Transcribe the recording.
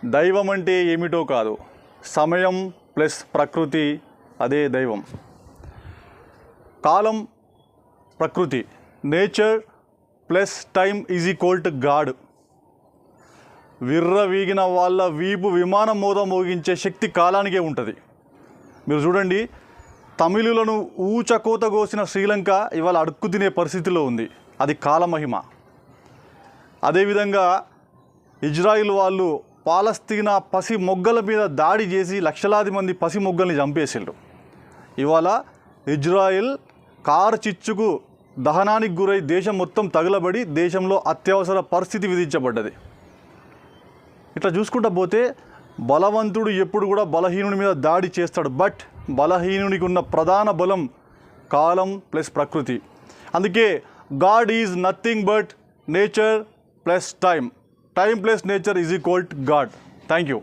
దైవం అంటే ఏమిటో కాదు, సమయం ప్లస్ ప్రకృతి అదే దైవం. కాలం ప్రకృతి, nature plus time is equal to God. విర్రవీగిన వాళ్ళ వీపు విమానం మోగించే శక్తి కాలానికే ఉంటుంది. మీరు చూడండి, తమిళులను ఊచకోత కోసిన శ్రీలంక ఇవాళ అడుక్కు తినే పరిస్థితిలో ఉంది. అది కాలమహిమ. అదేవిధంగా ఇజ్రాయిల్ వాళ్ళు పాలస్తీనా పసి మొగ్గల మీద దాడి చేసి లక్షలాది మంది పసి మొగ్గల్ని చంపేసిండ్రు. ఇవాళ ఇజ్రాయిల్ కారు చిచ్చుకు దహనానికి గురై దేశం మొత్తం తగలబడి దేశంలో అత్యవసర పరిస్థితి విధించబడ్డది. ఇట్లా చూసుకుంటా పోతే బలవంతుడు ఎప్పుడు కూడా బలహీనుడి మీద దాడి చేస్తాడు. బట్ బలహీనునికి ఉన్న ప్రధాన బలం కాలం ప్లస్ ప్రకృతి. అందుకే God is nothing but nature plus time. Time plus nature is equal to God. Thank you.